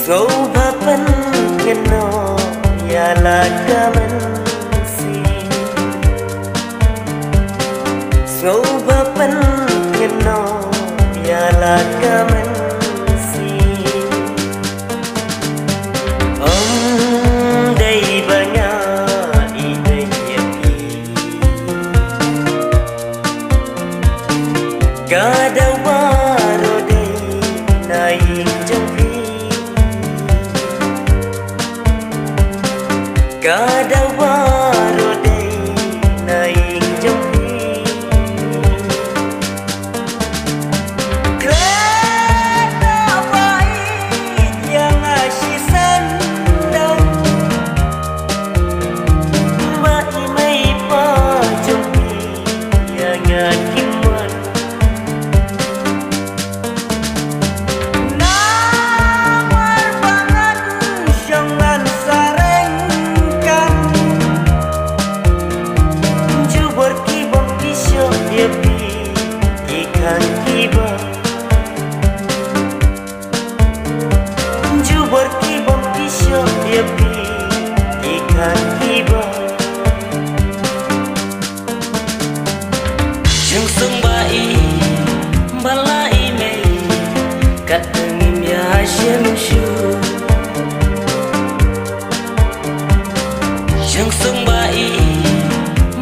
Sobapan keno yala kaman si Sobapan keno yala kaman si Day banya idai yapi Gada waro day naik jampi Gada waro day naik jampi Kereta baik yang asyik sandang Mbak imai pa jampi yang akiman Namar bangan jangan sarengkan Jubur kibang pisau dia pi ikan kibang Jubur kibang pisau dia pi ikan kibang Jung sung bai balai me kat tengim ya syamshu Jung sung bai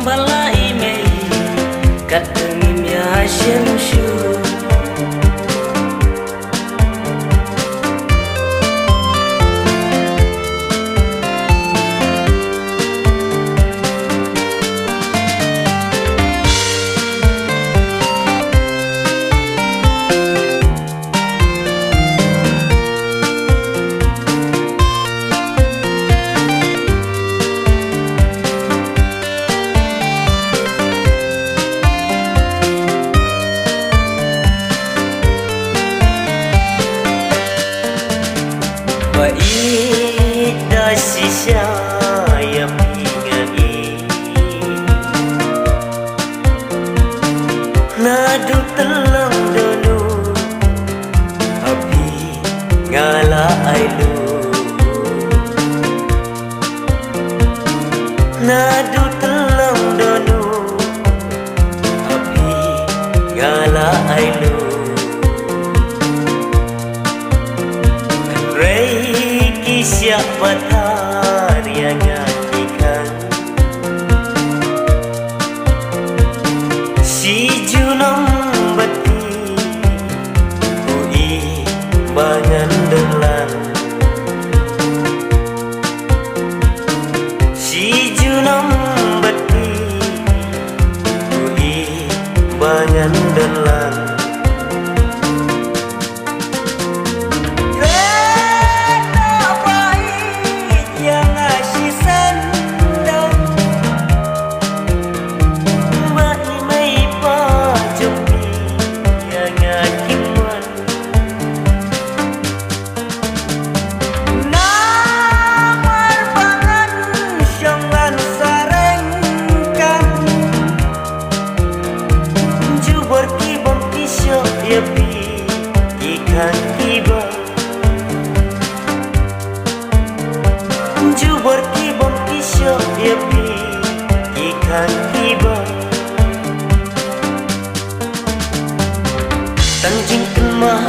balai me kat tengim ya syamshu Ida sisa yang pingai Nadu telang dulu Api ngala ailu Nadu telang dulu Api ngala ailu Siapa tar yang nyanyikan Si junam beti Ui bangan delan Si junam beti Ui bangan delan Ikan kibang Jubur kibang pisau dia pi ikan kibang Tanjing kemah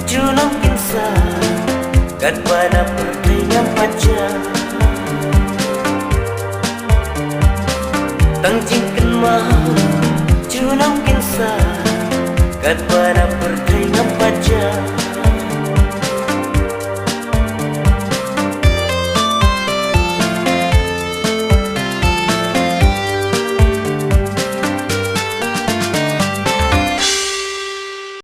junam kinsa kat pada pertanyaan pacar Tanjing kemah junam kinsa kat pada pertanyaan